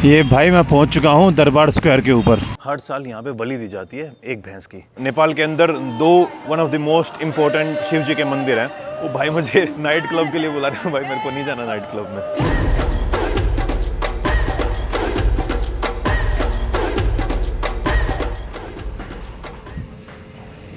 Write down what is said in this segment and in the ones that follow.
ये भाई मैं पहुंच चुका हूं दरबार स्क्वायर के ऊपर। हर साल यहाँ पे बलि दी जाती है एक भैंस की। नेपाल के अंदर one of the most important Shiv ji के मंदिर हैं। वो भाई मुझे नाइट क्लब के लिए बुला रहे हैं। भाई मेरे को नहीं जाना नाइट क्लब में।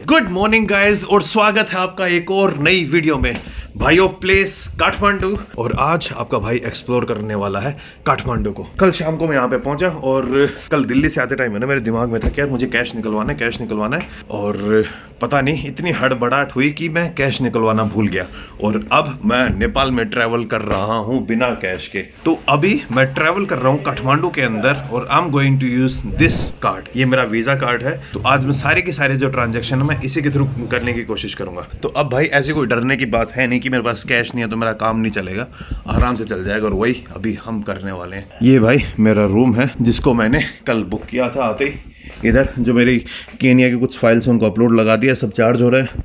गुड मॉर्निंग गाइज और स्वागत है आपका एक और नई वीडियो में। भाइयों प्लेस काठमांडू, और आज आपका भाई एक्सप्लोर करने वाला है काठमांडू को। कल शाम को मैं यहाँ पे पहुंचा और कल दिल्ली से आते टाइम है ना मेरे दिमाग में था कि यार मुझे कैश निकलवाना है और पता नहीं इतनी हड़बड़ाहट हुई कि मैं कैश निकलवाना भूल गया और अब मैं नेपाल में ट्रैवल कर रहा हूँ बिना कैश के। तो अभी मैं ट्रैवल कर रहा हूँ काठमांडू के अंदर और I am going to use this card. ये मेरा वीजा कार्ड है। तो आज मैं सारे के सारे जो ट्रांजेक्शन है मैं इसी के थ्रू करने की कोशिश करूंगा। तो अब भाई ऐसी कोई डरने की बात है नहीं कि मेरे पास कैश नहीं है तो मेरा काम नहीं चलेगा, आराम से चल जाएगा। और वही अभी हम करने वाले हैं। ये भाई मेरा रूम है जिसको मैंने कल बुक किया था आते ही। इधर जो मेरी केनिया की कुछ फाइल्स हैं उनको अपलोड लगा दिया, सब चार्ज हो रहा है।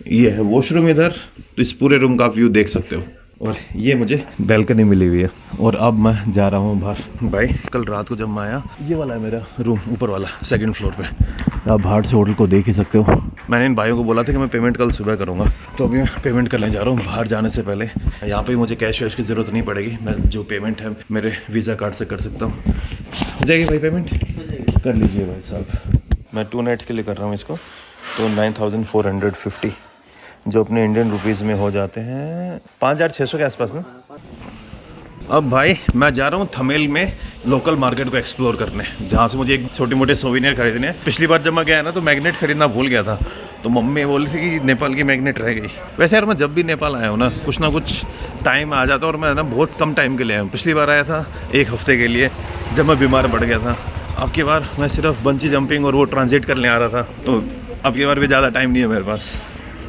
ये है वॉशरूम इधर, तो इस पूरे रूम का आप व्यू देख सकते हो। और ये मुझे बैल्कनी मिली हुई है और अब मैं जा रहा हूँ बाहर। भाई कल रात को जब मैं आया, ये वाला है मेरा रूम, ऊपर वाला 2nd फ्लोर पे। आप बाहर से होटल को देख ही सकते हो। मैंने इन भाइयों को बोला था कि मैं पेमेंट कल सुबह करूँगा, तो अभी मैं पेमेंट करने जा रहा हूँ बाहर जाने से पहले। यहाँ पे मुझे कैश वैश की ज़रूरत नहीं पड़ेगी, मैं जो पेमेंट है मेरे वीज़ा कार्ड से कर सकता हूँ। हो जाएगी भाई पेमेंट? कर लीजिए भाई साहब। मैं 2 नाइट्स के लिए कर रहा हूँ इसको, तो 9450 जो अपने इंडियन रुपीज़ में हो जाते हैं 5600 के आसपास ना। अब भाई मैं जा रहा हूँ थमेल में लोकल मार्केट को एक्सप्लोर करने, जहाँ से मुझे एक छोटे मोटे सोवेनियर खरीदने हैं। पिछली बार जब मैं गया ना तो मैग्नेट खरीदना भूल गया था, तो मम्मी बोली थी कि नेपाल की मैग्नेट रह गई। वैसे यार मैं जब भी नेपाल आया हूँ ना कुछ टाइम आ जाता है और मैं ना बहुत कम टाइम के लिए आया हूँ। पिछली बार आया था 1 हफ्ते के लिए जब मैं बीमार पड़ गया था। अब की बार मैं सिर्फ बंची जंपिंग और वो ट्रांजिट करने आ रहा था, तो अब की बार भी ज़्यादा टाइम नहीं है मेरे पास।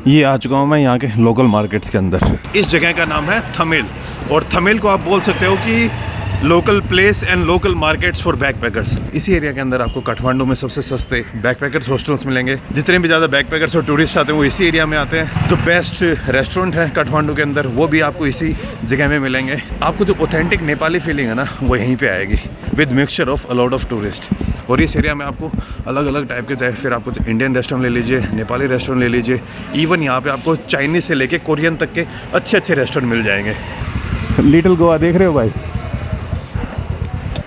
ये आ चुका हूँ मैं यहाँ के लोकल मार्केट्स के अंदर। इस जगह का नाम है थमेल, और थमेल को आप बोल सकते हो कि local place and local markets for backpackers. इसी एरिया के अंदर आपको काठमांडू में सबसे सस्ते बैकपैकर्स हॉस्टल्स मिलेंगे। जितने भी ज़्यादा बैकपैकर्स और टूरिस्ट आते हैं वो इसी एरिया में आते हैं। जो बेस्ट रेस्टोरेंट है काठमांडू के अंदर वो भी आपको इसी जगह में मिलेंगे। आपको जो ऑथेंटिक नेपाली फीलिंग है ना वो यहीं पे आएगी with mixture of a lot of tourist. और इस एरिया में आपको अलग अलग टाइप के, चाहे फिर आपको इंडियन रेस्टोरेंट ले लीजिए, नेपाली रेस्टोरेंट ले लीजिए, इवन यहाँ पे आपको चाइनीज़ से लेके कोरियन तक के अच्छे रेस्टोरेंट मिल जाएंगे। लिटिल गोवा देख रहे हो भाई?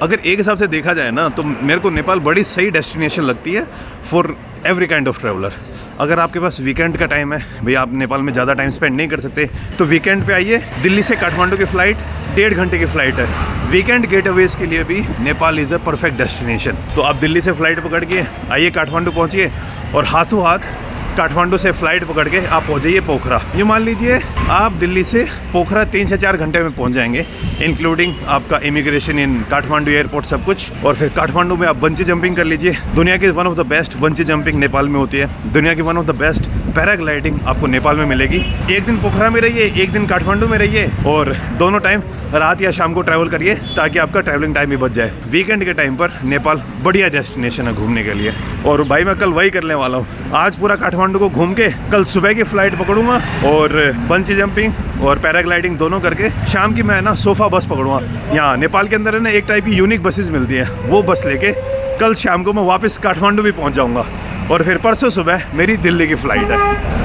अगर एक हिसाब से देखा जाए ना तो मेरे को नेपाल बड़ी सही डेस्टिनेशन लगती है for every kind of traveller. अगर आपके पास वीकेंड का टाइम है, भाई आप नेपाल में ज़्यादा टाइम स्पेंड नहीं कर सकते, तो वीकेंड पे आइए। दिल्ली से काठमांडू की फ़्लाइट 1.5 घंटे की फ़्लाइट है। वीकेंड गेटअवेज के लिए भी Nepal is a perfect destination. तो आप दिल्ली से फ़्लाइट पकड़ के आइए काठमांडू पहुँचिए और हाथों हाथ काठमांडू से फ्लाइट पकड़ के आप पहुँच जाइए पोखरा। ये मान लीजिए आप दिल्ली से पोखरा 3 से 4 घंटे में पहुँच जाएंगे, इंक्लूडिंग आपका इमिग्रेशन इन काठमांडू एयरपोर्ट सब कुछ। और फिर काठमांडू में आप बंची जंपिंग कर लीजिए। दुनिया की one of the best bunchy jumping Nepal में होती है। दुनिया की one of the best paragliding आपको नेपाल में मिलेगी। एक दिन पोखरा में रहिए, एक दिन काठमांडू में रहिए, और दोनों टाइम रात या शाम को ट्रैवल करिए ताकि आपका ट्रैवलिंग टाइम भी बच जाए। वीकेंड के टाइम पर नेपाल बढ़िया डेस्टिनेशन है घूमने के लिए। और भाई मैं कल वही करने वाला हूँ। आज पूरा काठमांडू को घूम के कल सुबह की फ़्लाइट पकड़ूंगा और बंची जंपिंग और पैराग्लाइडिंग दोनों करके शाम की मैं ना सोफ़ा बस पकड़ूंगा। यहाँ नेपाल के अंदर है ना एक टाइप की यूनिक बसेस मिलती है, वो बस लेके कल शाम को मैं वापस काठमांडू भी पहुँच जाऊँगा। और फिर परसों सुबह मेरी दिल्ली की फ़्लाइट है।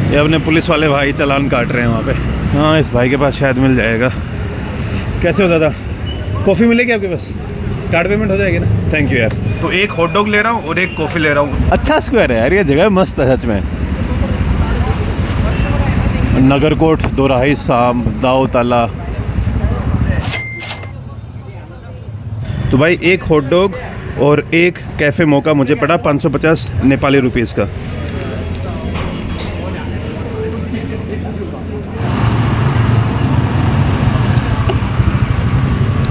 ये अपने पुलिस वाले भाई चालान काट रहे हैं वहाँ पे। हाँ इस भाई के पास शायद मिल जाएगा। कैसे हो दादा? कॉफ़ी मिलेगी आपके पास? कार्ड पेमेंट हो जाएगी ना? थैंक यू यार। तो एक हॉट डॉग ले रहा हूँ और एक कॉफ़ी ले रहा हूँ। अच्छा स्क्वायर है यार, ये जगह मस्त है सच में। नगरकोट, दोराही, साम, दाऊ ताला। तो भाई एक हॉट डॉग और एक कैफ़े मोका मुझे पड़ा 550 नेपाली रुपीज़ का।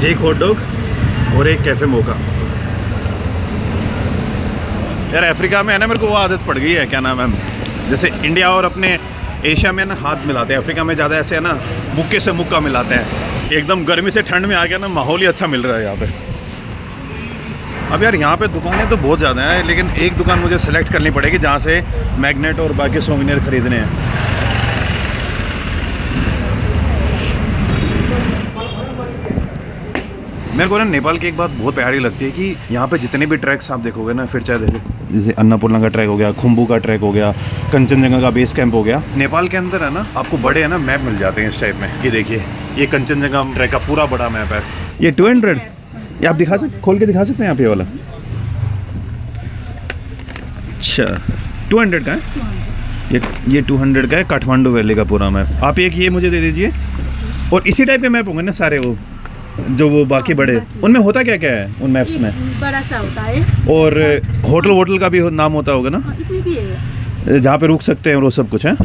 एक हॉट डॉग और एक कैफ़े मोका। यार अफ्रीका में है ना मेरे को वो आदत पड़ गई है, क्या नाम है, जैसे इंडिया और अपने एशिया में ना हाथ मिलाते हैं, अफ्रीका में ज़्यादा ऐसे है ना मुक्के से मुक्का मिलाते हैं। एकदम गर्मी से ठंड में आ गया ना, माहौल ही अच्छा मिल रहा है यहाँ पे। अब यार यहाँ पे दुकानें तो बहुत ज़्यादा हैं, लेकिन एक दुकान मुझे सेलेक्ट करनी पड़ेगी जहाँ से मैग्नेट और बाकी सोवेनियर खरीदने हैं। मेरे को ना नेपाल की एक बात बहुत प्यारी लगती है कि यहाँ पे जितने भी ट्रैक्स आप देखोगे ना, फिर चाहे जैसे अन्नपूर्णा का ट्रैक हो गया, खुम्बू का ट्रैक हो गया, कंचनजंगा का बेस कैंप हो गया, नेपाल के अंदर है ना आपको बड़े है ना मैप मिल जाते हैं इस टाइप में। ये देखिए, ये कंचनजंगा ट्रैक का पूरा बड़ा मैप है। ये 200, ये आप दिखा सकते, खोल के दिखा सकते हैं आप ये वाला? अच्छा 200 का है ये 200 का है, काठमांडू वैली का पूरा मैप। आप एक ये मुझे दे दीजिए। और इसी टाइप के मैप होंगे ना सारे, वो जो वो बाकी बड़े, उनमें होता क्या क्या है उन मैप्स में? बड़ा सा होता है और होटल का भी नाम होता होगा ना? इसमें भी है, जहाँ पे रुक सकते हैं वो सब कुछ है।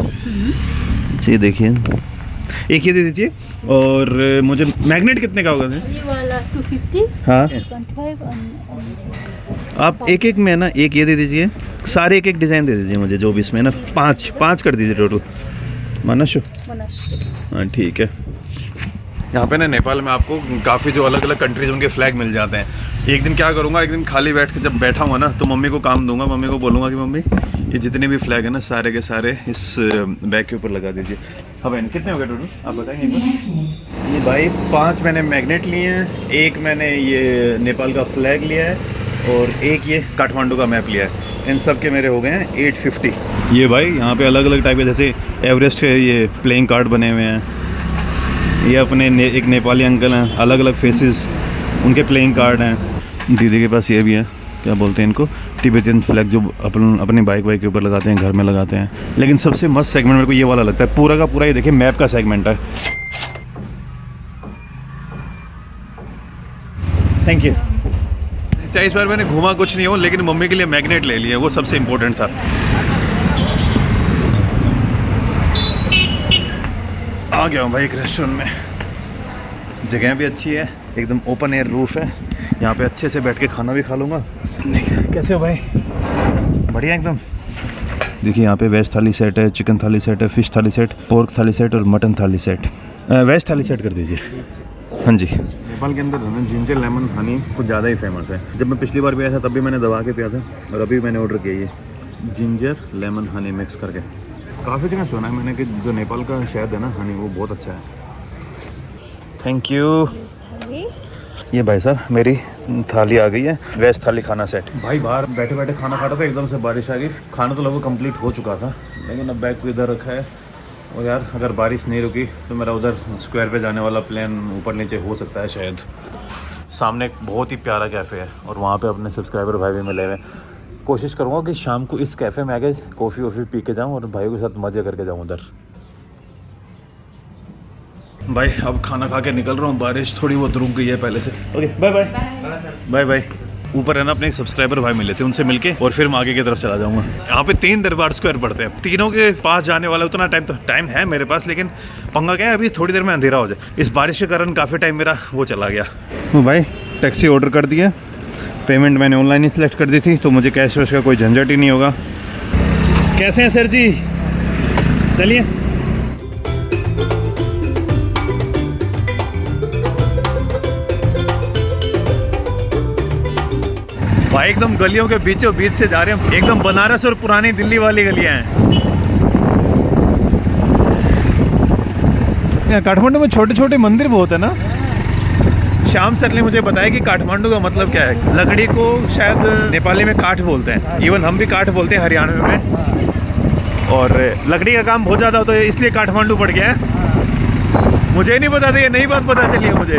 जी देखिए, एक ये दे दीजिए। और मुझे मैग्नेट कितने का होगा? ये वाला 250। हाँ 25 आप एक में ना, एक ये दे दीजिए, सारे एक डिज़ाइन दे दीजिए मुझे, जो भी इसमें ना पाँच कर दीजिए टोटल। मानस हाँ ठीक है। यहाँ पे ना नेपाल में आपको काफ़ी जो अलग अलग कंट्रीज उनके फ्लैग मिल जाते हैं। एक दिन क्या करूँगा, एक दिन खाली बैठ के जब बैठा हुआ ना तो मम्मी को काम दूंगा, मम्मी को बोलूँगा कि मम्मी ये जितने भी फ्लैग है ना सारे के सारे इस बैग के ऊपर लगा दीजिए। हाँ भाई कितने हो गए टोटल आप बताएंगे एक बार? ये भाई 5 मैंने मैग्नेट लिए हैं, एक मैंने ये नेपाल का फ्लैग लिया है और एक ये काठमांडू का मैप लिया है। इन सब के मेरे हो गए हैं 850। ये भाई यहाँ पे अलग अलग टाइप के, जैसे एवरेस्ट के ये प्लेइंग कार्ड बने हुए हैं। ये अपने एक नेपाली अंकल हैं, अलग अलग फेसेस उनके प्लेइंग कार्ड हैं। दीदी के पास ये भी है, क्या बोलते हैं इनको, तिब्बतियन फ्लैग, जो अपने बाइक के ऊपर लगाते हैं, घर में लगाते हैं। लेकिन सबसे मस्त सेगमेंट मेरे को ये वाला लगता है, पूरा का पूरा ये देखिए मैप का सेगमेंट है। Thank you. चाहे इस बार मैंने घूमा कुछ नहीं हो, लेकिन मम्मी के लिए मैग्नेट ले लिया, वो सबसे इम्पोर्टेंट था। आ गया हूँ भाई एक रेस्टोरेंट में। जगह भी अच्छी है, एकदम ओपन एयर रूफ है, यहाँ पे अच्छे से बैठ के खाना भी खा लूँगा। कैसे हो भाई? बढ़िया एकदम। देखिए यहाँ पे वेज थाली सेट है, चिकन थाली सेट है, फिश थाली सेट, पोर्क थाली सेट और मटन थाली सेट। वेज थाली सेट कर दीजिए। हाँ जी। नेपाल के अंदर ना जिंजर लेमन हनी कुछ ज़्यादा ही फेमस है। जब मैं पिछली बार भी आया था तब भी मैंने दबा के पिया था, और अभी मैंने ऑर्डर किया ये जिंजर लेमन हनी मिक्स करके। काफ़ी जगह सुना है मैंने कि जो नेपाल का शहद है ना हनी, वो बहुत अच्छा है। Thank you. ये भाई साहब मेरी थाली आ गई है, वेज थाली खाना सेट। भाई बाहर बैठे बैठे खाना खा रहा था, एकदम से बारिश आ गई। खाना तो लगभग कंप्लीट हो चुका था, लेकिन अब बैग को इधर रखा है। और यार अगर बारिश नहीं रुकी तो मेरा उधर स्क्वायर पे जाने वाला प्लान ऊपर नीचे हो सकता है शायद। सामने एक बहुत ही प्यारा कैफ़े है और वहाँ पे अपने सब्सक्राइबर भाई भी मिले हुए। कोशिश करूँगा कि शाम को इस कैफ़े में आके कॉफ़ी वॉफ़ी पी के जाऊँ और भाइयों के साथ मज़े करके जाऊँ उधर। भाई अब खाना खा के निकल रहा हूँ, बारिश थोड़ी बहुत रुक गई है पहले से। Okay bye bye bye bye. ऊपर है ना अपने एक सब्सक्राइबर भाई मिले थे, उनसे मिलके और फिर मैं आगे की तरफ चला जाऊंगा। यहाँ पे 3 दरबार स्क्वायर पड़ते हैं, तीनों के पास जाने वाला उतना टाइम है मेरे पास, लेकिन पंगा क्या है अभी थोड़ी देर में अंधेरा हो जाए। इस बारिश के कारण काफ़ी टाइम मेरा वो चला गया। भाई टैक्सी ऑर्डर कर दिया, पेमेंट मैंने ऑनलाइन ही सिलेक्ट कर दी थी, तो मुझे कैश वैश का कोई झंझट ही नहीं होगा। कैसे हैं सर जी? चलिए। भाई एकदम गलियों के बीचों बीच से जा रहे हैं, एकदम बनारस और पुरानी दिल्ली वाली गलियां हैं। काठमांडू में छोटे छोटे मंदिर बहुत है ना। श्याम सर ने मुझे बताया कि काठमांडू का मतलब क्या है। लकड़ी को शायद नेपाली में काठ बोलते हैं, इवन हम भी काठ बोलते हैं हरियाणा में। और लकड़ी का काम बहुत ज़्यादा होता है, इसलिए काठमांडू पड़ गया है। मुझे नहीं पता था, ये नई बात पता चली है मुझे।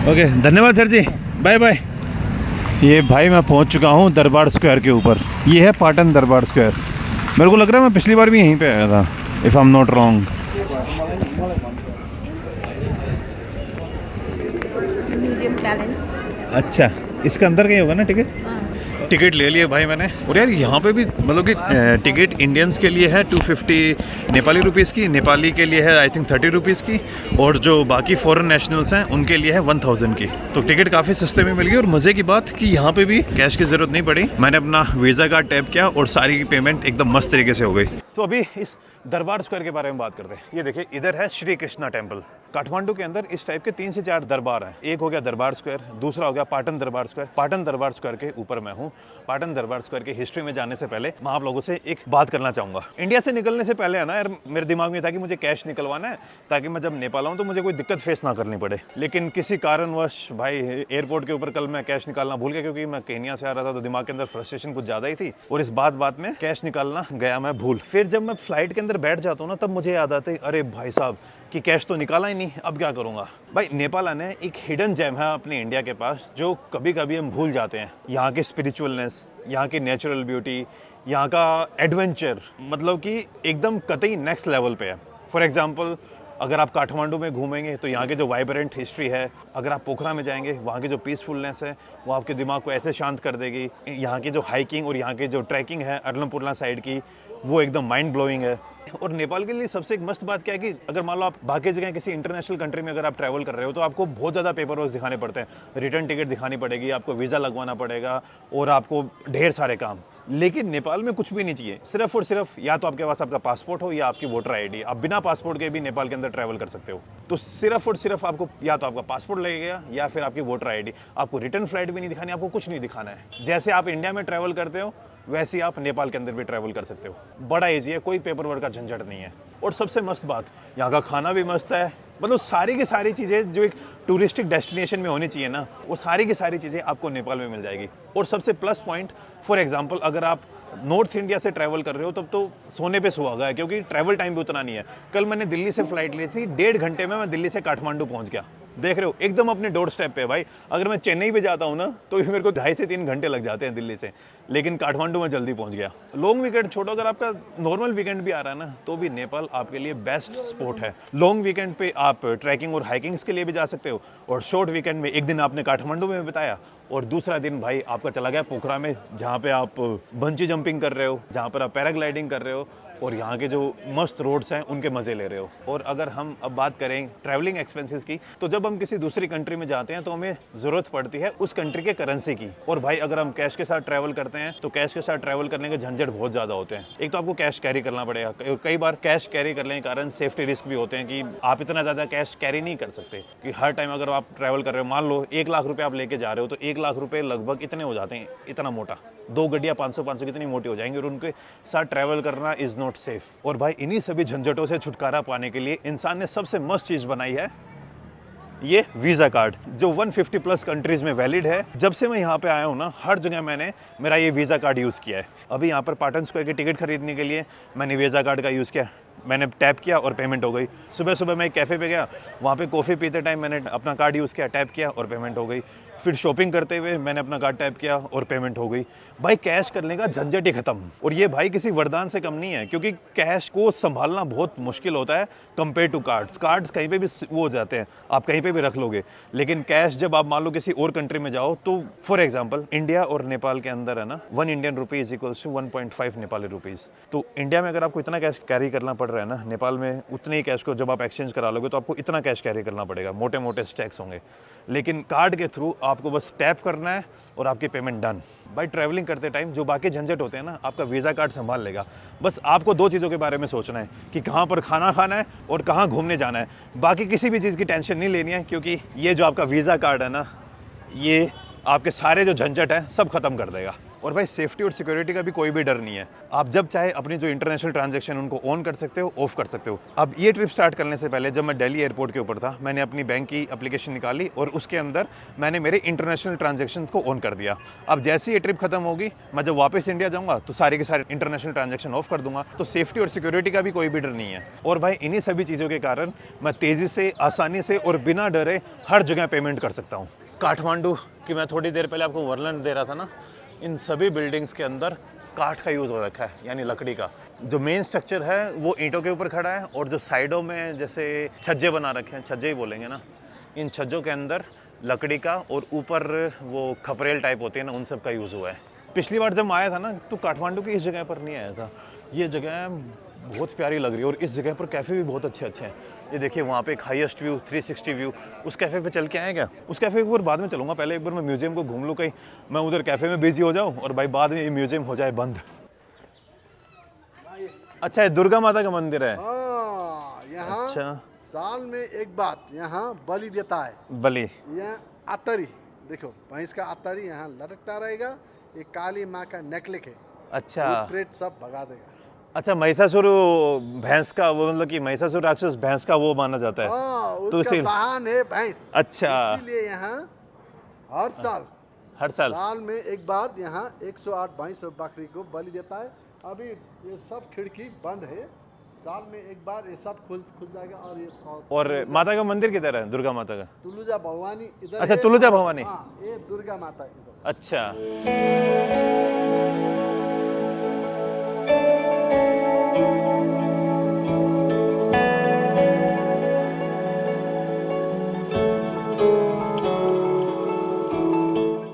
ओके धन्यवाद सर जी, बाय बाय। ये भाई मैं पहुंच चुका हूं दरबार स्क्वायर के ऊपर। ये है पाटन दरबार स्क्वायर। मेरे को लग रहा है मैं पिछली बार भी यहीं पे आया था, if I am not wrong. अच्छा इसका अंदर का ही होगा ना टिकट? टिकट ले लिए भाई मैंने। और यार यहाँ पे भी मतलब कि टिकट इंडियंस के लिए है 250 नेपाली रुपीज़ की, नेपाली के लिए है आई थिंक 30 रुपीज़ की, और जो बाकी फॉरेन नेशनल्स हैं उनके लिए है 1000 की। तो टिकट काफ़ी सस्ते में मिल गई। और मज़े की बात कि यहाँ पे भी कैश की ज़रूरत नहीं पड़ी। मैंने अपना वीज़ा कार्ड टैप किया और सारी की पेमेंट एकदम मस्त तरीके से हो गई। तो अभी इस दरबार स्क्वायर के बारे में बात करते हैं। ये देखिए इधर है श्री कृष्णा टेम्पल। काठमांडू के अंदर इस टाइप के 3 से 4 दरबार हैं। एक हो गया दरबार स्क्वायर, दूसरा हो गया पाटन दरबार स्क्वायर। पाटन दरबार स्क्वायर के ऊपर मैं हूँ। पाटन दरबार स्क्वायर की हिस्ट्री में जाने से पहले मैं आप लोगों से एक बात करना चाहूँगा। इंडिया से निकलने से पहले है ना यार, मेरे दिमाग में था कि मुझे कैश निकलवाना है ताकि मैं जब नेपाल आऊँ तो मुझे कोई दिक्कत फेस ना करनी पड़े। लेकिन किसी कारणवश भाई एयरपोर्ट के ऊपर कल मैं कैश निकालना भूल गया, क्योंकि मैं केन्या से आ रहा था तो दिमाग के अंदर फ्रस्ट्रेशन कुछ ज़्यादा ही थी और इस बात में कैश निकालना गया मैं भूल। फिर जब मैं फ्लाइट के अंदर बैठ जाता हूँ ना, तब मुझे याद आता है अरे भाई साहब कि कैश तो निकाला ही नहीं, अब क्या करूँगा। भाई नेपाल आने एक हिडन जेम है अपने इंडिया के पास जो कभी कभी हम भूल जाते हैं। यहाँ की स्पिरिचुअलनेस, यहाँ की नेचुरल ब्यूटी, यहाँ का एडवेंचर मतलब कि एकदम कतई नेक्स्ट लेवल पे है। फॉर एग्जांपल अगर आप काठमांडू में घूमेंगे तो यहाँ के जो वाइब्रेंट हिस्ट्री है, अगर आप पोखरा में जाएंगे वहाँ की जो पीसफुलनेस है वो आपके दिमाग को ऐसे शांत कर देगी। यहाँ की जो हाइकिंग और यहाँ की जो ट्रैकिंग है अर्नमपुरला साइड की, वो एकदम माइंड ब्लोइंग है। और नेपाल के लिए सबसे एक मस्त बात क्या है कि अगर मान लो आप बाकी जगह किसी इंटरनेशनल कंट्री में अगर आप ट्रैवल कर रहे हो तो आपको बहुत ज़्यादा पेपर वर्क दिखाने पड़ते हैं, रिटर्न टिकट दिखानी पड़ेगी, आपको वीज़ा लगवाना पड़ेगा और आपको ढेर सारे काम। लेकिन नेपाल में कुछ भी नहीं चाहिए, सिर्फ और सिर्फ या तो आपके पास आपका पासपोर्ट हो या आपकी वोटर आईडी। आप बिना पासपोर्ट के भी नेपाल के अंदर ट्रैवल कर सकते हो। तो सिर्फ और सिर्फ आपको या तो आपका पासपोर्ट लगेगा या फिर आपकी वोटर आईडी। आपको रिटर्न फ्लाइट भी नहीं दिखानी, आपको कुछ नहीं दिखाना है। जैसे आप इंडिया में ट्रैवल करते हो वैसे ही आप नेपाल के अंदर भी ट्रैवल कर सकते हो। बड़ा ईजी है, कोई पेपर वर्क का झंझट नहीं है। और सबसे मस्त बात, यहाँ का खाना भी मस्त है। मतलब सारी की सारी चीज़ें जो एक टूरिस्टिक डेस्टिनेशन में होनी चाहिए ना, वो सारी की सारी चीज़ें आपको नेपाल में मिल जाएगी। और सबसे प्लस पॉइंट, फॉर एग्जांपल अगर आप नॉर्थ इंडिया से ट्रैवल कर रहे हो तब तो सोने पे सुहागा है, क्योंकि ट्रैवल टाइम भी उतना नहीं है। कल मैंने दिल्ली से फ्लाइट ली थी, 1.5 घंटे में मैं दिल्ली से काठमांडू पहुंच गया। देख रहे हो एकदम अपने डोर स्टेप पे। भाई अगर मैं चेन्नई भी जाता हूँ ना तो भी मेरे को 2.5 से 3 घंटे लग जाते हैं दिल्ली से, लेकिन काठमांडू में जल्दी पहुंच गया। लॉन्ग वीकेंड छोड़ो, अगर आपका नॉर्मल वीकेंड भी आ रहा है ना तो भी नेपाल आपके लिए बेस्ट स्पॉट है। लॉन्ग वीकेंड पे आप ट्रैकिंग और हाइकिंग्स के लिए भी जा सकते हो, और शॉर्ट वीकेंड में एक दिन आपने काठमांडू में बिताया और दूसरा दिन भाई आपका चला गया पोखरा में, जहाँ पे आप बंची जंपिंग कर रहे हो, जहाँ पर आप पैराग्लाइडिंग कर रहे हो और यहाँ के जो मस्त रोड्स हैं उनके मज़े ले रहे हो। और अगर हम अब बात करें ट्रैवलिंग एक्सपेंसेस की, तो जब हम किसी दूसरी कंट्री में जाते हैं तो हमें ज़रूरत पड़ती है उस कंट्री के करेंसी की। और भाई अगर हम कैश के साथ ट्रैवल करते हैं तो कैश के साथ ट्रैवल करने के झंझट बहुत ज़्यादा होते हैं। एक तो आपको कैश कैरी करना पड़ेगा, कई बार कैश कैरी करने के कारण सेफ्टी रिस्क भी होते हैं कि आप इतना ज़्यादा कैश कैरी नहीं कर सकते कि हर टाइम अगर आप ट्रैवल कर रहे हो, मान लो 1 लाख रुपये आप लेके जा रहे हो तो 1 लाख रुपये लगभग इतने हो जाते हैं, इतना मोटा 2 गड्डियाँ 500 कितनी मोटी हो जाएंगी, और उनके साथ ट्रैवल करना इज़ नॉट सेफ। और भाई इन्हीं सभी झंझटों से छुटकारा पाने के लिए इंसान ने सबसे मस्त चीज़ बनाई है, ये वीज़ा कार्ड, जो 150 प्लस कंट्रीज़ में वैलिड है। जब से मैं यहाँ पे आया हूँ ना, हर जगह मैंने मेरा ये वीज़ा कार्ड यूज़ किया है। अभी यहाँ पर पाटन स्क्वायर की टिकट खरीदने के लिए मैंने वीज़ा कार्ड का यूज़ किया, मैंने टैप किया और पेमेंट हो गई। सुबह सुबह मैं एक कैफ़े पे गया, वहाँ पे कॉफ़ी पीते टाइम मैंने अपना कार्ड यूज़ किया, टैप किया और पेमेंट हो गई। फिर शॉपिंग करते हुए मैंने अपना कार्ड टैप किया और पेमेंट हो गई। भाई कैश करने का झंझट ही खत्म। और ये भाई किसी वरदान से कम नहीं है, क्योंकि कैश को संभालना बहुत मुश्किल होता है कंपेयर टू कार्ड्स। कार्ड्स कहीं पे भी वो हो जाते हैं, आप कहीं पे भी रख लोगे, लेकिन कैश जब आप मान लो किसी और कंट्री में जाओ तो फॉर एग्जाम्पल इंडिया और नेपाल के अंदर है ना, 1 Indian rupee is equals to 1.5 Nepali rupees. तो इंडिया में अगर आपको इतना कैश कैरी करना पड़ रहा है ना, नेपाल में उतने ही कैश को जब आप एक्सचेंज करा लोगे तो आपको इतना कैश कैरी करना पड़ेगा, मोटे मोटे स्टैक्स होंगे। लेकिन कार्ड के थ्रू आपको बस टैप करना है और आपकी पेमेंट डन। भाई ट्रैवलिंग करते टाइम जो बाकी झंझट होते हैं ना, आपका वीज़ा कार्ड संभाल लेगा। बस आपको 2 चीज़ों के बारे में सोचना है कि कहाँ पर खाना खाना है और कहाँ घूमने जाना है। बाकी किसी भी चीज़ की टेंशन नहीं लेनी है, क्योंकि ये जो आपका वीज़ा कार्ड है ना, ये आपके सारे जो झंझट है सब खत्म कर देगा। और भाई सेफ्टी और सिक्योरिटी का भी कोई भी डर नहीं है। आप जब चाहे अपनी जो इंटरनेशनल ट्रांजैक्शन उनको ऑन कर सकते हो, ऑफ कर सकते हो। अब ये ट्रिप स्टार्ट करने से पहले जब मैं दिल्ली एयरपोर्ट के ऊपर था, मैंने अपनी बैंक की एप्लीकेशन निकाली और उसके अंदर मैंने मेरे इंटरनेशनल ट्रांजैक्शंस को ऑन कर दिया। अब जैसे ही ये ट्रिप खत्म होगी, मैं जब वापस इंडिया जाऊँगा तो सारे के सारे इंटरनेशनल ट्रांजैक्शन ऑफ कर दूंगा। तो सेफ्टी और सिक्योरिटी का भी कोई भी डर नहीं है। और भाई इन्हीं सभी चीज़ों के कारण मैं तेज़ी से, आसानी से और बिना डरे हर जगह पेमेंट कर सकता हूँ। काठमांडू की मैं थोड़ी देर पहले आपको वर्णन दे रहा था ना, इन सभी बिल्डिंग्स के अंदर काठ का यूज़ हो रखा है, यानी लकड़ी का। जो मेन स्ट्रक्चर है वो ईंटों के ऊपर खड़ा है, और जो साइडों में जैसे छज्जे बना रखे हैं, छज्जे ही बोलेंगे ना, इन छज्जों के अंदर लकड़ी का और ऊपर वो खपरेल टाइप होती है ना, उन सब का यूज़ हुआ है। पिछली बार जब मैं आया था ना तो काठमांडू की इस जगह पर नहीं आया था। ये जगह बहुत प्यारी लग रही है और इस जगह पर कैफ़े भी बहुत अच्छे अच्छे हैं। ये देखिए वहाँ पे एक हाईएस्ट व्यू 360 व्यू, उस कैफ़े पे चल के आए क्या? उस कैफ़े के ऊपर बाद में चलूँगा, पहले एक बार मैं म्यूज़ियम को घूम लूँ, कहीं मैं उधर कैफ़े में बिजी हो जाऊँ और भाई बाद में ये म्यूज़ियम हो जाए बंद। अच्छा, ये दुर्गा माता का मंदिर है। यहाँ अच्छा, साल में एक बार यहाँ बलि देता है। बलि। यहाँ आतरी, देखो भैंस का आतरी यहाँ लटकता रहेगा। ये काली माँ का नेकलेस है। अच्छा भूत प्रेत सब भगा देगा। अच्छा, महिषासुर भैंस का वो, मतलब कि महिषासुर राक्षस भैंस का वो माना जाता है। हाँ, तो उसका इसी वाहन है भैंस। अच्छा, इसीलिए यहाँ हर साल साल में एक बार यहाँ 108 भैंस और बकरी को बलि देता है। अभी ये सब खिड़की बंद है, साल में एक बार ये सब खुल जाएगा। और ये माता का मंदिर किधर है? दुर्गा माता का? तुलुजा भवानी इधर। अच्छा, है। तुलुजा भवानी। हाँ, ये दुर्गा माता इधर। अच्छा,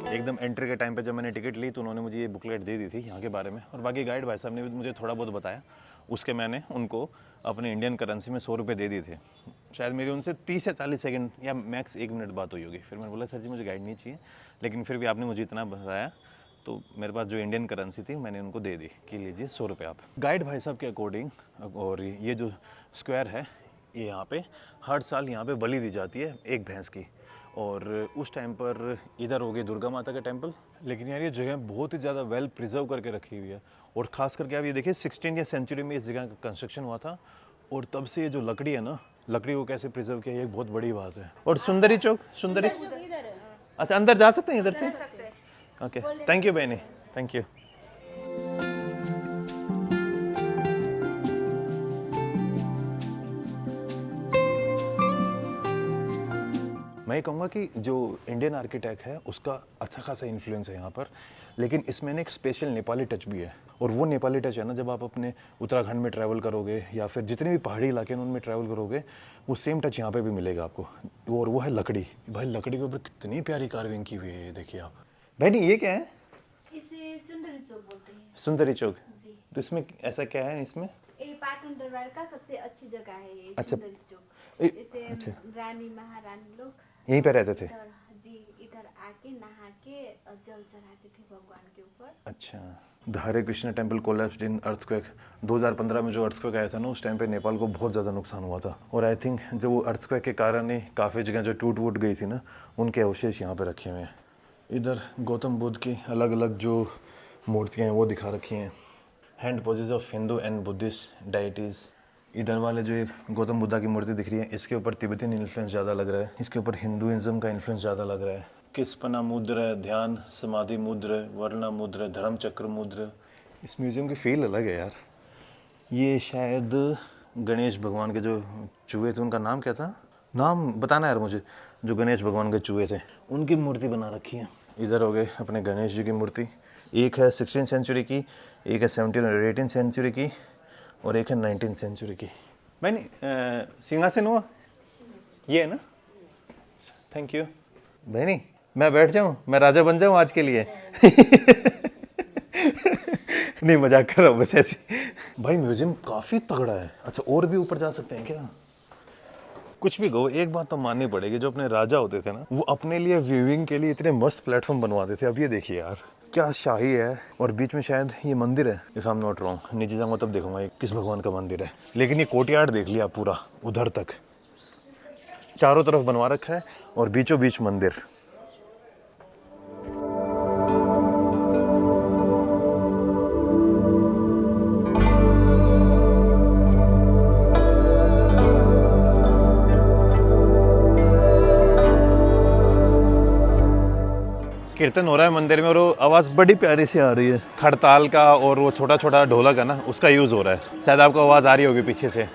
एकदम एंट्री के टाइम पे जब मैंने टिकट ली तो उन्होंने मुझे ये बुकलेट दे दी थी यहाँ के बारे में, और बाकी गाइड भाई साहब ने भी मुझे थोड़ा बहुत बताया। उसके मैंने उनको अपने इंडियन करेंसी में 100 रुपये दे दिए थे। शायद मेरी उनसे 30 या 40 सेकंड या मैक्स 1 मिनट बात हुई होगी। फिर मैंने बोला सर जी मुझे गाइड नहीं चाहिए, लेकिन फिर भी आपने मुझे इतना बताया तो मेरे पास जो इंडियन करेंसी थी मैंने उनको दे दी कि लीजिए 100 रुपये आप। गाइड भाई साहब के अकॉर्डिंग, और ये जो स्क्वायर है ये यहाँ पे हर साल यहाँ पे बलि दी जाती है एक भैंस की। और उस टाइम पर इधर हो गई दुर्गा माता का टेम्पल। लेकिन यार ये जगह बहुत ही ज़्यादा वेल प्रिजर्व करके रखी हुई है, और ख़ास करके आप ये देखिए 16वीं सेंचुरी में इस जगह का कंस्ट्रक्शन हुआ था, और तब से ये जो लकड़ी है ना, लकड़ी को कैसे प्रिजर्व किया, ये एक बहुत बड़ी बात है। और सुंदरी चौक, सुंदरी, अच्छा अंदर जा सकते हैं इधर से? ओके, थैंक यू बहनी, थैंक यू। मैं ये कहूँगा कि जो इंडियन आर्किटेक्ट है उसका अच्छा खासा इन्फ्लुएंस है यहाँ पर, लेकिन इसमें ना एक स्पेशल नेपाली टच भी है। और वो नेपाली टच है ना, जब आप अपने उत्तराखंड में ट्रैवल करोगे या फिर जितने भी पहाड़ी इलाके हैं उनमें ट्रैवल करोगे, वो सेम टच यहाँ पे भी मिलेगा आपको। और वो है लकड़ी। भाई लकड़ी के ऊपर कितनी प्यारी कार्विंग की हुई है, ये देखिए आप। बहनी ये क्या है? इसे सुंदरी चौक बोलते हैं। सुंदरी चौक जी। तो इसमें ऐसा क्या है इसमें? ये पाटन दरबार का सबसे अच्छी जगह है ये। अच्छा। सुंदरी चौक। इसे अच्छा। रानी महारानी लोग यहीं पे रहते थे? जी, इधर आके नहा के जल चढ़ाते थे भगवान के ऊपर। अच्छा। The Hare Krishna temple collapsed in earthquake. 2015 में जो अर्थक्वेक आया था ना, उस टाइम पे नेपाल को बहुत ज़्यादा नुकसान हुआ था। और आई थिंक जो वो अर्थक्वेक के कारण ही काफ़ी जगह जो टूट वूट गई थी ना, उनके अवशेष यहाँ पे रखे हुए हैं। इधर गौतम बुद्ध की अलग अलग जो मूर्तियाँ हैं वो दिखा रखी हैं। Hand poses of Hindu and Buddhist deities. इधर वाले जो एक गौतम बुद्धा की मूर्ति दिख रही है, इसके ऊपर तिब्बतियन इन्फ्लुएंस ज़्यादा लग रहा है, इसके ऊपर हिंदुइज्म का इन्फ्लुएंस ज़्यादा लग रहा है। किस्पना मुद्र है, ध्यान समाधि मुद्र, वर्णा मुद्र, धर्म चक्र मुद्र। इस म्यूज़ियम की फील अलग है यार। ये शायद गणेश भगवान के जो चूहे थे, उनका नाम क्या था? नाम बताना यार मुझे। जो गणेश भगवान के चूहे थे उनकी मूर्ति बना रखी है। इधर हो गए अपने गणेश जी की मूर्ति। एक है 16वीं सेंचुरी की, एक है 17 और 18 सेंचुरी की, और एक है 19 सेंचुरी की। मैंने सिंहासन हुआ ये है ना? थैंक यू बहनी। मैं बैठ जाऊं, मैं राजा बन जाऊं आज के लिए? नहीं, मजाक कर रहा हूँ बस ऐसे। भाई म्यूजियम काफ़ी तगड़ा है। अच्छा, और भी ऊपर जा सकते हैं क्या? कुछ भी कहो, एक बात तो माननी पड़ेगी, जो अपने राजा होते थे ना, वो अपने लिए व्यूइंग के लिए इतने मस्त प्लेटफॉर्म बनवाते थे। अब ये देखिए यार, क्या शाही है। और बीच में शायद ये मंदिर है, if I am not wrong. नीचे जाऊंगा तब देखूंगा ये किस भगवान का मंदिर है। लेकिन ये कोर्टयार्ड देख लिया पूरा, उधर तक चारों तरफ बनवा रखा है, और बीचों बीच मंदिर। कीर्तन हो रहा है मंदिर में, और वो आवाज़ बड़ी प्यारी सी आ रही है। खड़ताल का और वो छोटा छोटा ढोलक है ना, उसका यूज़ हो रहा है। शायद आपको आवाज़ आ रही होगी पीछे से।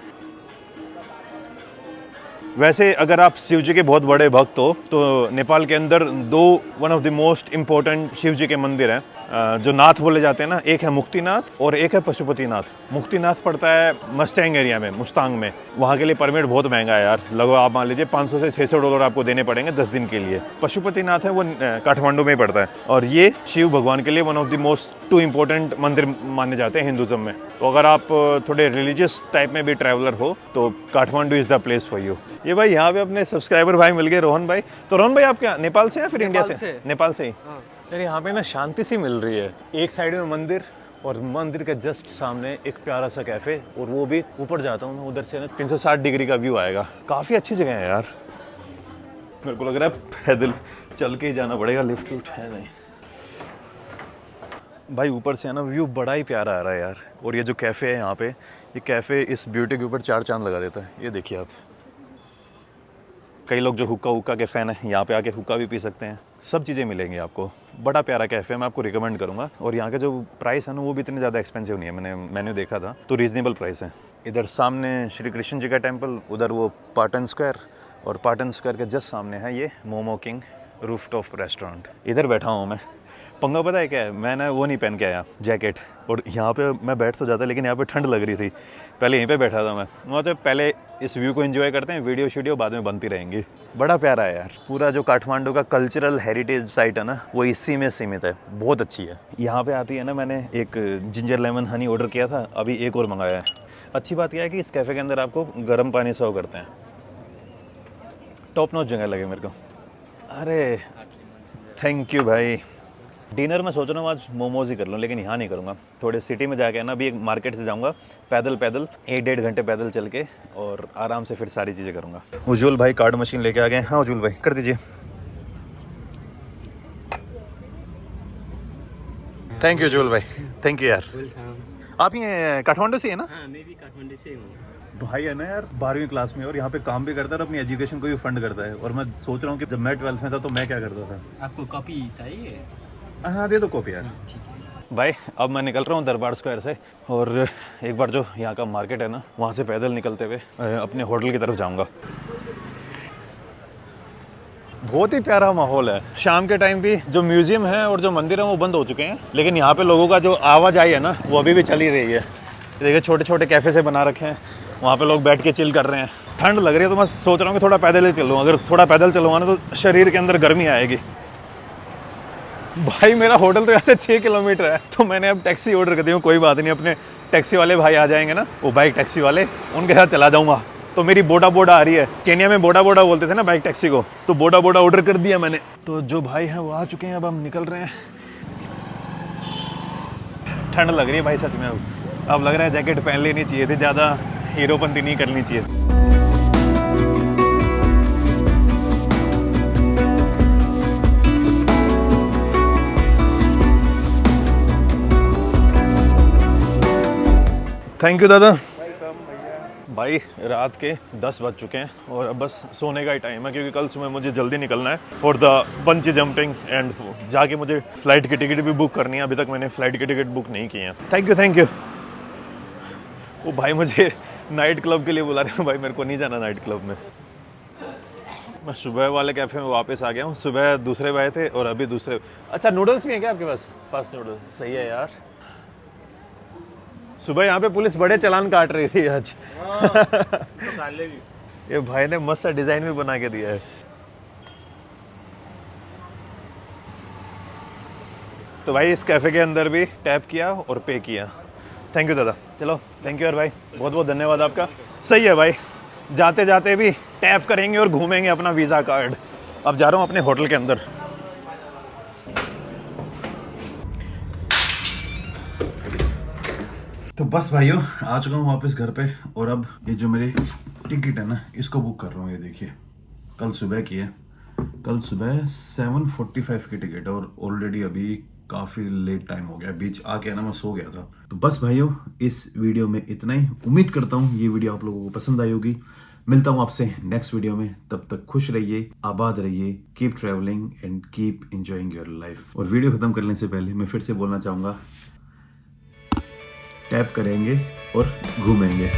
वैसे अगर आप शिव जी के बहुत बड़े भक्त हो तो नेपाल के अंदर one of the most important Shiv ji के मंदिर हैं जो नाथ बोले जाते हैं ना। एक है मुक्तिनाथ और एक है पशुपतिनाथ। मुक्तिनाथ पड़ता है मस्टैंग एरिया में, मुस्तांग में। वहाँ के लिए परमिट बहुत महंगा है यार, लगभग आप मान लीजिए $500 से $600 आपको देने पड़ेंगे 10 दिन के लिए। पशुपतिनाथ है वो काठमांडू में ही पड़ता है, और ये शिव भगवान के लिए one of the most 2 important मंदिर माने जाते हैं हिंदुज़म में। तो अगर आप थोड़े रिलीजियस टाइप में भी ट्रैवलर हो तो Kathmandu is the place for you. ये भाई यहाँ पे अपने सब्सक्राइबर भाई मिल गए, रोहन भाई। तो रोहन भाई आप क्या नेपाल से या फिर इंडिया से? नेपाल से ही। यार यहाँ पे ना शांति सी मिल रही है। एक साइड में मंदिर और मंदिर के जस्ट सामने एक प्यारा सा कैफ़े, और वो भी ऊपर जाता हूँ मैं उधर से ना 360 डिग्री का व्यू आएगा। काफ़ी अच्छी जगह है यार। मेरे को लग रहा है पैदल चल के ही जाना पड़ेगा, लिफ्ट विफ्ट है नहीं। भाई ऊपर से है ना व्यू बड़ा ही प्यारा आ रहा है यार। और ये जो कैफ़े है यहाँ पे, ये कैफ़े इस ब्यूटी के ऊपर 4 चांद लगा देता है। ये देखिए आप, कई लोग जो हुक्का के फ़ैन हैं यहाँ पे आके हुक्का भी पी सकते हैं। सब चीज़ें मिलेंगी आपको। बड़ा प्यारा कैफ़े है, मैं आपको रिकमेंड करूँगा। और यहाँ के जो प्राइस है ना वो भी इतने ज़्यादा एक्सपेंसिव नहीं है, मैंने मेन्यू देखा था तो रीज़नेबल प्राइस है। इधर सामने श्री कृष्ण जी का टेम्पल, उधर वो पाटन स्क्वायर, और पाटन स्क्वायर के जस्ट सामने है ये मोमो किंग रूफटॉप रेस्टोरेंट। इधर बैठा हूँ मैं। पंगा पता है क्या है, मैंने वो नहीं पहन के आया जैकेट, और यहाँ पे मैं बैठ तो जाता लेकिन यहाँ पे ठंड लग रही थी। पहले यहीं पे बैठा था मैं। वहाँ से पहले इस व्यू को एंजॉय करते हैं, वीडियो शीडियो बाद में बनती रहेंगी। बड़ा प्यारा है यार। पूरा जो काठमांडू का कल्चरल हेरिटेज साइट है ना वो इसी में सीमित है, बहुत अच्छी है। यहाँ पे आती है ना, मैंने एक जिंजर लेमन हनी ऑर्डर किया था, अभी एक और मंगाया है। अच्छी बात यह है कि इस कैफ़े के अंदर आपको गर्म पानी सर्व करते हैं। टॉप नॉच जगह लगे मेरे को। अरे थैंक यू भाई। डिनर मैं सोच रहा हूँ आज मोमोज ही कर लूँ, लेकिन यहाँ नहीं करूँगा। थोड़े सिटी में जाके ना, अभी एक मार्केट से जाऊँगा पैदल 1-1.5 घंटे पैदल चल के, और आराम से फिर सारी चीज़ें करूँगा। उज्जवल भाई कार्ड मशीन लेके आ गए। हाँ उज्जवल भाई कर दीजिए। थैंक यू उज्जवल भाई, थैंक यू यार। आप ये काठमांडू से है ना? हाँ, मैं भी काठमांडू से हूँ। भाई है ना यार 12वीं क्लास में, और यहाँ पे काम भी करता है और अपनी एजुकेशन को भी फंड करता है। और मैं सोच रहा हूँ कि जब मैं 12th में था तो मैं क्या करता था। आपको कॉपी चाहिए? हाँ दे दो कॉपी यार। ठीक है भाई अब मैं निकल रहा हूँ दरबार स्क्वायर से, और एक बार जो यहाँ का मार्केट है ना वहाँ से पैदल निकलते हुए अपने होटल की तरफ जाऊँगा। बहुत ही प्यारा माहौल है। शाम के टाइम भी जो म्यूजियम है और जो मंदिर है वो बंद हो चुके हैं, लेकिन यहाँ पे लोगों का जो आवाजाही है ना वो अभी भी चल ही रही है। देखिए छोटे छोटे कैफ़े से बना रखे हैं, वहाँ पे लोग बैठ के चिल कर रहे हैं। ठंड लग रही है तो मैं सोच रहा हूँ कि थोड़ा पैदल ही चलूँ। अगर थोड़ा पैदल चलूँगा ना तो शरीर के अंदर गर्मी आएगी। भाई मेरा होटल तो यहाँ से 6 किलोमीटर है, तो मैंने अब टैक्सी ऑर्डर कर दी हूँ। कोई बात नहीं, अपने टैक्सी वाले भाई आ जाएंगे ना, वो बाइक टैक्सी वाले, उनके साथ चला जाऊँगा। तो मेरी बोडा बोडा आ रही है। केन्या में बोडा बोडा बोलते थे ना बाइक टैक्सी को, तो बोडा बोडा ऑर्डर कर दिया मैंने। तो जो भाई हैं वो आ चुके हैं, अब हम निकल रहे हैं। ठंड लग रही है भाई सच में। अब लग रहा है जैकेट पहन लेनी चाहिए थी, ज़्यादा हीरोपंती नहीं करनी चाहिए। थैंक यू दादा। भाई रात के 10 बज चुके हैं और अब बस सोने का ही टाइम है, क्योंकि कल सुबह मुझे जल्दी निकलना है for the bunchy jumping, and जाके मुझे फ़्लाइट की टिकट भी बुक करनी है। अभी तक मैंने फ़्लाइट की टिकट बुक नहीं की है। Thank you. वो भाई मुझे नाइट क्लब के लिए बुला रहे हैं। भाई मेरे को नहीं जाना नाइट क्लब में। मैं सुबह वाले कैफ़े में वापस आ गया हूँ। सुबह दूसरे भाई थे और अभी दूसरे। अच्छा नूडल्स भी हैं क्या आपके पास? फास्ट नूडल्स सही है यार। सुबह यहाँ पे पुलिस बड़े चालान काट रही थी आज। ये भाई ने मस्त डिजाइन भी बना के दिया है। तो भाई इस कैफे के अंदर भी टैप किया और पे किया। थैंक यू दादा। चलो थैंक यू यार भाई, बहुत बहुत धन्यवाद आपका। सही है भाई, जाते जाते भी टैप करेंगे और घूमेंगे अपना वीज़ा कार्ड। अब जा रहा हूँ अपने होटल के अंदर। तो बस भाइयों आ चुका हूँ वापस घर पे, और अब ये जो मेरी टिकट है ना इसको बुक कर रहा हूँ। ये देखिए कल सुबह की है। कल सुबह 7:45 की टिकट है और ऑलरेडी अभी काफ़ी लेट टाइम हो गया। बीच आके ना मैं सो गया था। तो बस भाइयों इस वीडियो में इतना ही। उम्मीद करता हूँ ये वीडियो आप लोगों को पसंद आई होगी। मिलता हूँ आपसे नेक्स्ट वीडियो में। तब तक खुश रहिए, आबाद रहिए, keep travelling and keep enjoying your life. और वीडियो खत्म करने से पहले मैं फिर से बोलना चाहूँगा, टैप करेंगे और घूमेंगे।